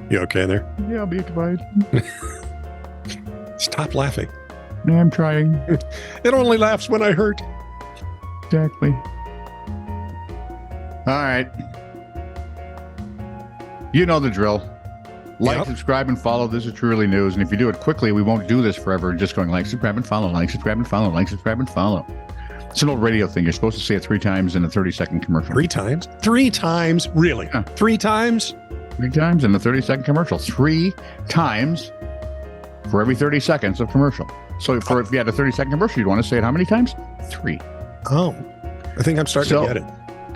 You okay there? Yeah, I'll be quiet. Stop laughing. I'm trying. It only laughs when I hurt. Exactly. All right. You know the drill. Like, subscribe, and follow. This is Truly News. And if you do it quickly, we won't do this forever. Just going like, subscribe, and follow, like, subscribe, and follow, like, subscribe, and follow. It's an old radio thing. You're supposed to say it 3 times in a 30-second commercial. 3 times? 3 times? Really? Yeah. 3 times? 3 times in a 30-second commercial. 3 times for every 30 seconds of commercial. So if you had a 30-second commercial, you'd want to say it how many times? 3. Oh, I think I'm starting to get it.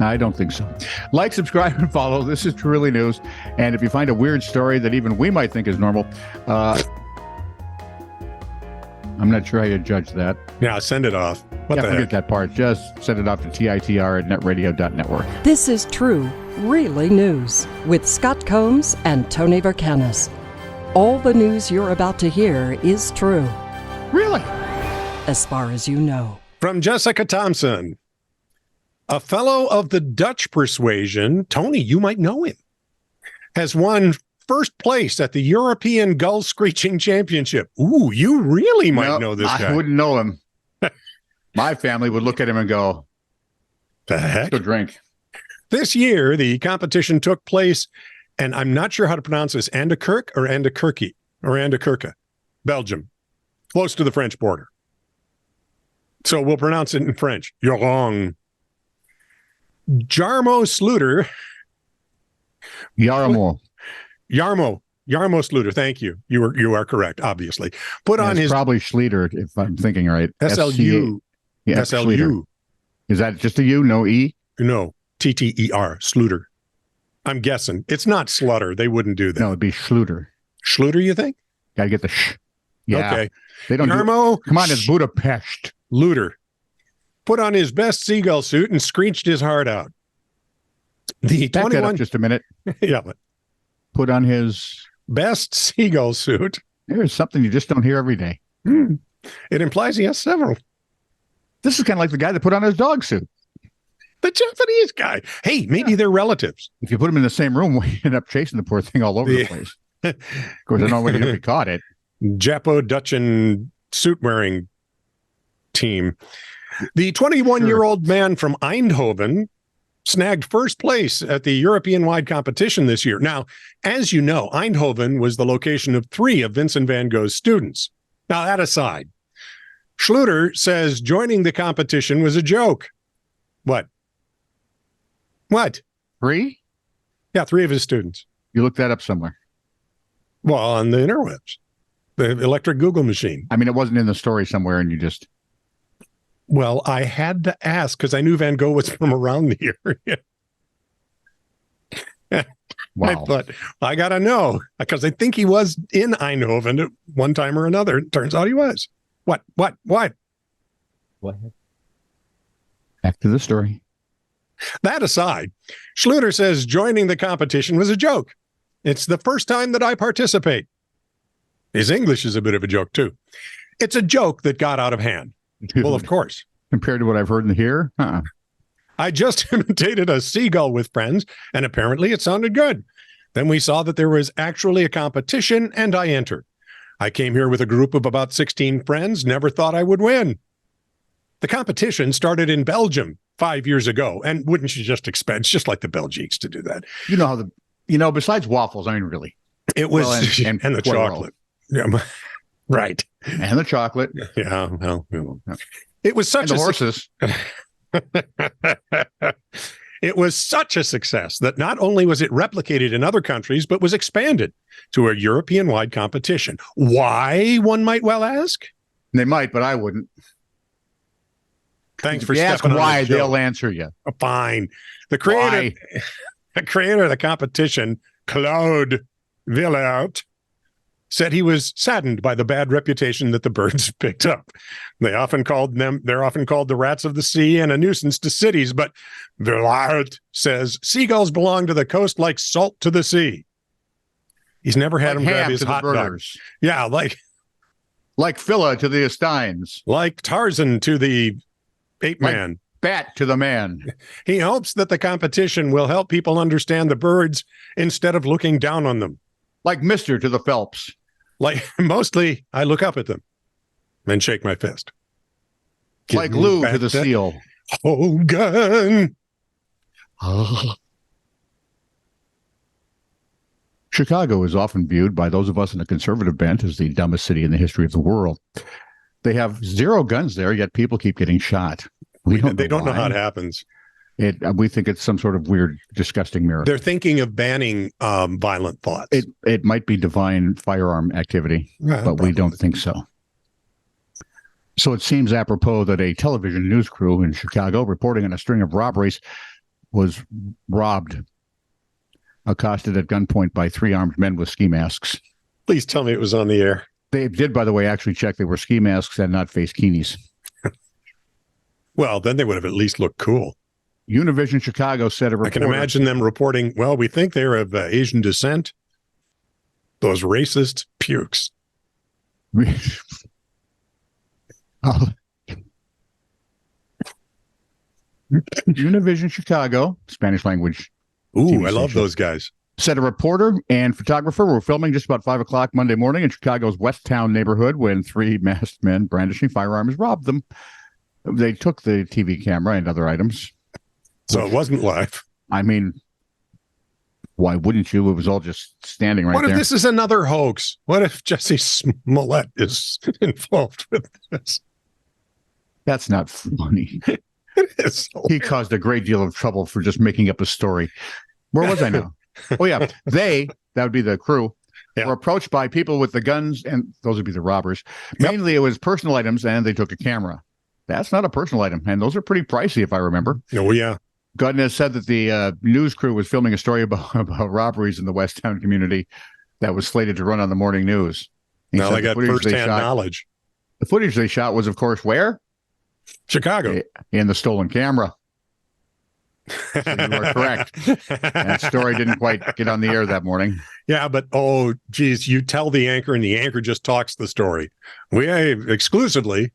I don't think so. Like, subscribe, and follow. This is Truly News. And if you find a weird story that even we might think is normal, I'm not sure how you judge that. Yeah, send it off. Forget that part. Just send it off to TITR@netradio.network. This is True, Really News with Scott Combs and Tony Vercanis. All the news you're about to hear is true. Really? As far as you know. From Jessica Thompson. A fellow of the Dutch persuasion, Tony, you might know him, has won first place at the European Gull Screeching Championship. Ooh, you really might know this guy. I wouldn't know him. My family would look at him and go, the heck? Go drink. This year, the competition took place, and I'm not sure how to pronounce this, Anderkerk or Anderkerke or Anderkerke, Belgium, close to the French border. So we'll pronounce it in French. You're wrong. Jarmo Sluter. Jarmo Sluter. Thank you. You are correct, obviously. Put on his probably Schluter, if I'm thinking right. SLU. Yeah, SLU. Is that just a U? No E? No. TTER. Sluter. I'm guessing. It's not Slutter. They wouldn't do that. No, it'd be Schluter. Schluter, you think? Gotta get the sh. Yeah. Okay. They don't Jarmo. Come on, it's Budapest. Luter put on his best seagull suit and screeched his heart out. The Back 21 that up just a minute. Yeah, but put on his best seagull suit. There's something you just don't hear every day. It implies he has several. This is kind of like the guy that put on his dog suit. The Japanese guy. Hey, maybe they're relatives. If you put them in the same room, we end up chasing the poor thing all over the place. Of course, I don't know when you caught it. Japo-Dutchan suit-wearing team. The 21-year-old man from Eindhoven snagged first place at the European-wide competition this year. Now, as you know, Eindhoven was the location of 3 of Vincent van Gogh's students. Now, that aside, Schluter says joining the competition was a joke. What? 3? Yeah, 3 of his students. You looked that up somewhere. Well, on the interwebs. The electric Google machine. I mean, it wasn't in the story somewhere, and you just... Well, I had to ask because I knew Van Gogh was from around the area. Wow. I thought, I got to know because I think he was in Eindhoven at one time or another. It turns out he was. What? Back to the story. That aside, Schluter says joining the competition was a joke. It's the first time that I participate. His English is a bit of a joke, too. It's a joke that got out of hand. Well, of course. Compared to what I've heard in here? I just imitated a seagull with friends, and apparently it sounded good. Then we saw that there was actually a competition, and I entered. I came here with a group of about 16 friends, never thought I would win. The competition started in Belgium 5 years ago, and wouldn't you just expect, it's just like the Belgiques to do that. You know how besides waffles, I mean, really. It was, and the chocolate. Yeah, right. And the chocolate. Yeah, well, it was such and the horses. It was such a success that not only was it replicated in other countries, but was expanded to a European-wide competition. Why, one might well ask? They might, but I wouldn't. Thanks for ask stepping on why, the show. they'll answer you. Fine. The creator of the competition, Claude Villert, said he was saddened by the bad reputation that the birds picked up. They're often called the rats of the sea and a nuisance to cities, but Villert says seagulls belong to the coast like salt to the sea. He's never had him grab his hot dogs. Yeah, like Phila to the Steins. Like Tarzan to the ape man. Like Bat to the man. He hopes that the competition will help people understand the birds instead of looking down on them. Like Mr. to the Phelps. Like, mostly, I look up at them and shake my fist. Like Lou to the Seal. Hogan. Chicago is often viewed by those of us in the conservative bent as the dumbest city in the history of the world. They have 0 guns there, yet people keep getting shot. They don't know how it happens. We think it's some sort of weird, disgusting miracle. They're thinking of banning violent thoughts. It might be divine firearm activity, but probably. We don't think so. So it seems apropos that a television news crew in Chicago reporting on a string of robberies was robbed, accosted at gunpoint by 3 armed men with ski masks. Please tell me it was on the air. They did, by the way, actually check they were ski masks and not face bikinis. Well, then they would have at least looked cool. Univision Chicago said a reporter. I can imagine them reporting, well, we think they're of Asian descent. Those racist pukes. Univision Chicago, Spanish language. Ooh, I love those guys. Said a reporter and photographer were filming just about 5 o'clock Monday morning in Chicago's West Town neighborhood when 3 masked men brandishing firearms robbed them. They took the TV camera and other items. So it wasn't live. I mean, why wouldn't you? It was all just standing right there. What if this is another hoax? What if Jesse Smollett is involved with this? That's not funny. It is. He caused a great deal of trouble for just making up a story. Where was I now? Oh, yeah. That would be the crew, were approached by people with the guns, and those would be the robbers. Mainly it was personal items, and they took a camera. That's not a personal item, and those are pretty pricey, if I remember. Oh, yeah. Gudness said that the news crew was filming a story about robberies in the West Town community that was slated to run on the morning news. Now they got first-hand knowledge. The footage they shot was, of course, where? Chicago. In the stolen camera. So you are correct. That story didn't quite get on the air that morning. Yeah, but oh, geez, you tell the anchor, and the anchor just talks the story. We exclusively,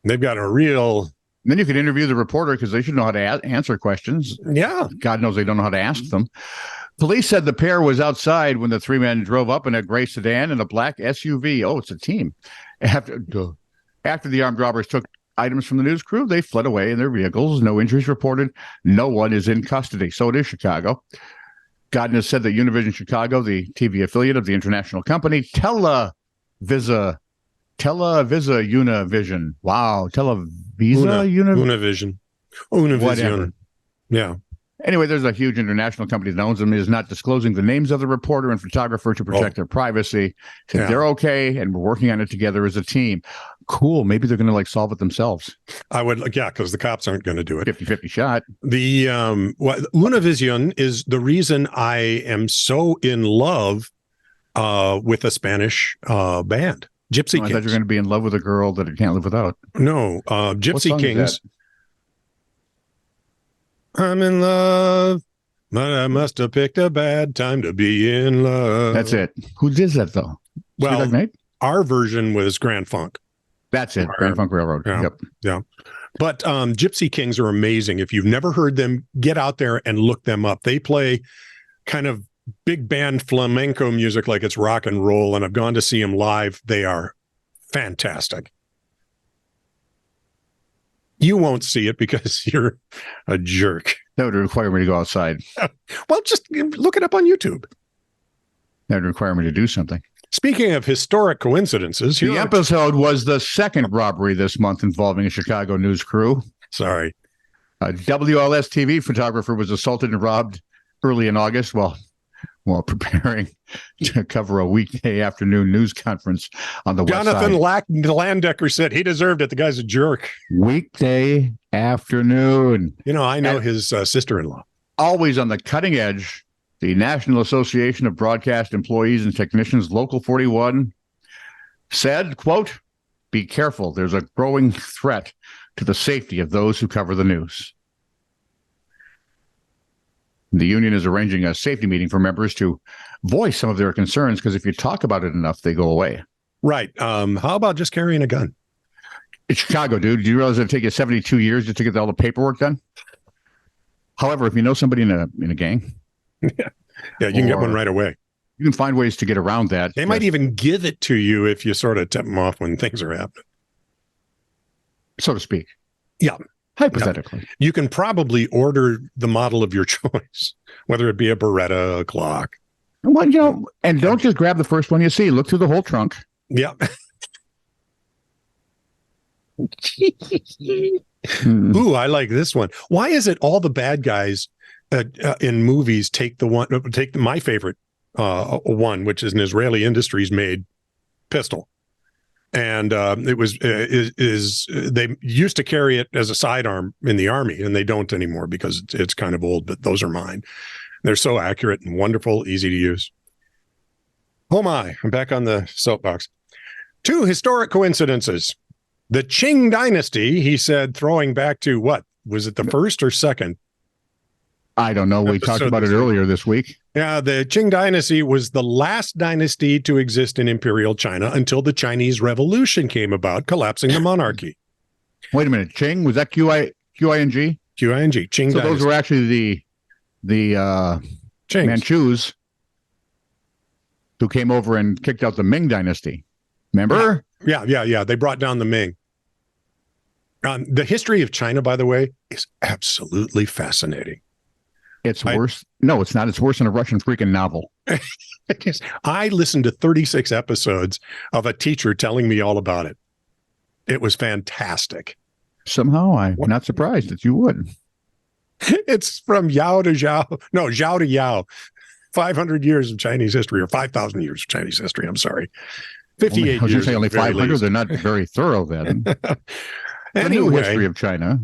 they've got a real. And then you could interview the reporter because they should know how to answer questions. Yeah. God knows they don't know how to ask them. Police said the pair was outside when the 3 men drove up in a gray sedan and a black SUV. Oh, it's a team. After the armed robbers took items from the news crew, they fled away in their vehicles. No injuries reported. No one is in custody. So it is Chicago. Godness said that Univision Chicago, the TV affiliate of the international company, Univision. Wow. Univision. Whatever. Yeah. Anyway, there's a huge international company that owns them, is not disclosing the names of the reporter and photographer to protect their privacy. Said they're okay, and we're working on it together as a team. Cool. Maybe they're going to solve it themselves. I would, because the cops aren't going to do it. 50-50 shot. The Univision is the reason I am so in love with a Spanish band, Gypsy Kings. I thought you were going to be in love with a girl that I can't live without. No, Gypsy Kings. I'm in love, but I must have picked a bad time to be in love. That's it. Who did that, though? Well, our version was Grand Funk. That's it. Grand Funk Railroad. Yeah, yep. Yeah. But Gypsy Kings are amazing. If you've never heard them, get out there and look them up. They play kind of big band flamenco music like it's rock and roll, and I've gone to see them live. They are fantastic. You won't see it because you're a jerk. That would require me to go outside. Well, just look it up on YouTube. That would require me to do something. Speaking of historic coincidences, the episode was the second robbery this month involving a Chicago news crew. Sorry. A WLS TV photographer was assaulted and robbed early in August while preparing to cover a weekday afternoon news conference on the West Side. Jonathan Landecker said he deserved it. The guy's a jerk. Weekday afternoon. I know his sister-in-law. Always on the cutting edge, the National Association of Broadcast Employees and Technicians, Local 41, said, quote, "Be careful. There's a growing threat to the safety of those who cover the news." The union is arranging a safety meeting for members to voice some of their concerns, because if you talk about it enough, they go away. Right. How about just carrying a gun? It's Chicago, dude. Do you realize it'd take you 72 years just to get all the paperwork done? However, if you know somebody in a gang, you can get one right away. You can find ways to get around that. They might even give it to you if you sort of tip them off when things are happening. So to speak. Yeah. Hypothetically. Yeah. You can probably order the model of your choice, whether it be a Beretta, a clock. Well, and don't just grab the first one you see. Look through the whole trunk. Yeah. Ooh, I like this one. Why is it all the bad guys in movies take my favorite one, which is an Israeli Industries made pistol, and it was they used to carry it as a sidearm in the army, and they don't anymore because it's kind of old. But those are mine. They're so accurate and wonderful, easy to use. Oh my! I'm back on the soapbox. 2 historic coincidences. The Qing dynasty, he said, throwing back to what? Was it the first or second? I don't know. We talked about it earlier this week. Yeah, the Qing dynasty was the last dynasty to exist in Imperial China until the Chinese Revolution came about, collapsing the monarchy. Wait a minute. Qing? Was that Q-I-N-G? Qing. Qing so dynasty. Those were actually the Manchus who came over and kicked out the Ming dynasty. Remember? Yeah. They brought down the Ming. The history of China, by the way, is absolutely fascinating. It's worse. No, it's not. It's worse than a Russian freaking novel. I listened to 36 episodes of a teacher telling me all about it. It was fantastic. Somehow, I'm not surprised that you would. It's from Yao to Zhao. No, Zhao to Yao. 500 years of Chinese history, or 5,000 years of Chinese history. I'm sorry. 58 I was years. Say only 500. They're not very thorough then. The new history of China.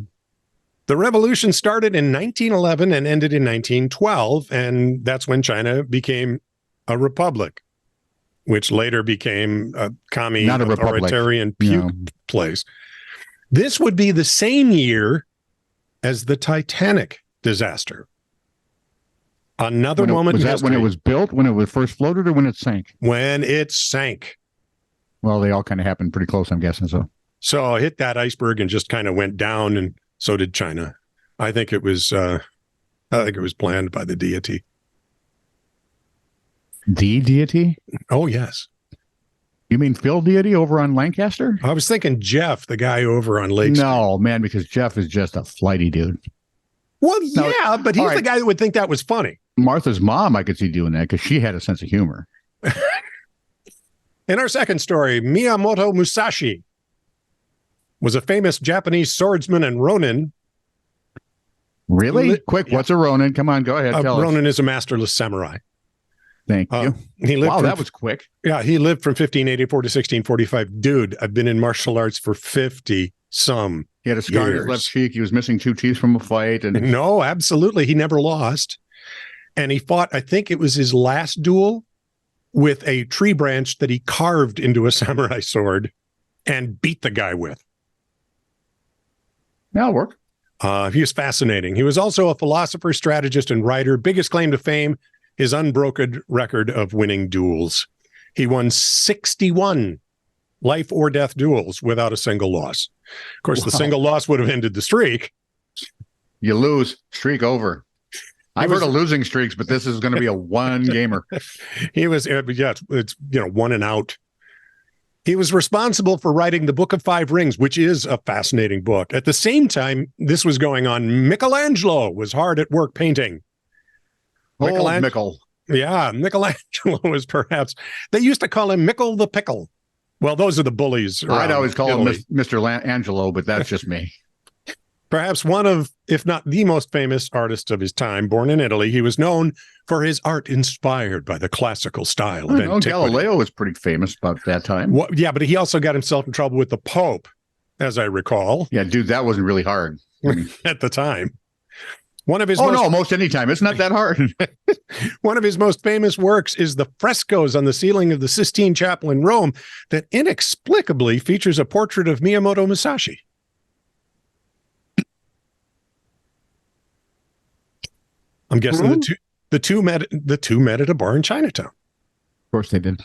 The revolution started in 1911 and ended in 1912, and that's when China became a republic, which later became a commie authoritarian place. This would be the same year as the Titanic disaster. Another moment in history. When it was built, when it was first floated, or when it sank? When it sank. Well, they all kind of happened pretty close, I'm guessing. So it hit that iceberg and just kind of went down, and so did China. I think it was planned by the deity. The deity? Oh, yes. You mean Phil Deity over on Lancaster? I was thinking Jeff, the guy over on Lake Street. No, man, because Jeff is just a flighty dude. Well, yeah, but he's the guy that would think that was funny. Martha's mom, I could see doing that because she had a sense of humor. In our second story, Miyamoto Musashi was a famous Japanese swordsman and ronin. Really? Quick, what's a ronin? Come on, go ahead. Tell us. Ronin is a masterless samurai. Thank you. That was quick. Yeah, he lived from 1584 to 1645. Dude, I've been in martial arts for 50-some He had a scar on his left cheek. He was missing 2 teeth from a fight. And no, absolutely. He never lost. And he fought, I think it was his last duel, with a tree branch that he carved into a samurai sword and beat the guy with. That'll work. He was fascinating. He was also a philosopher, strategist, and writer. Biggest claim to fame, his unbroken record of winning duels. He won 61 life or death duels without a single loss. Of course, the single loss would have ended the streak. You lose, streak over. I've heard of losing streaks, but this is going to be a one gamer. He was, it's one and out. He was responsible for writing the Book of Five Rings, which is a fascinating book. At the same time this was going on, Michelangelo was hard at work painting. Mickle. Yeah, Michelangelo was perhaps, they used to call him Mickle the Pickle. Well, those are the bullies. I'd always call him Mr. Angelo, but that's just me. Perhaps one of, if not the most famous artists of his time, born in Italy, he was known for his art inspired by the classical style of antiquity. Galileo was pretty famous about that time. Well, yeah, but he also got himself in trouble with the Pope, as I recall. Yeah, dude, that wasn't really hard. At the time. Most any time. It's not that hard. One of his most famous works is the frescoes on the ceiling of the Sistine Chapel in Rome that inexplicably features a portrait of Miyamoto Musashi. I'm guessing the two met at a bar in Chinatown. Of course they did.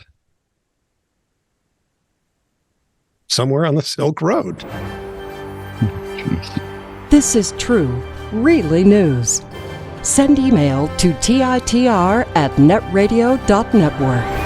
Somewhere on the Silk Road. This is true, really news. Send email to titr@netradio.network.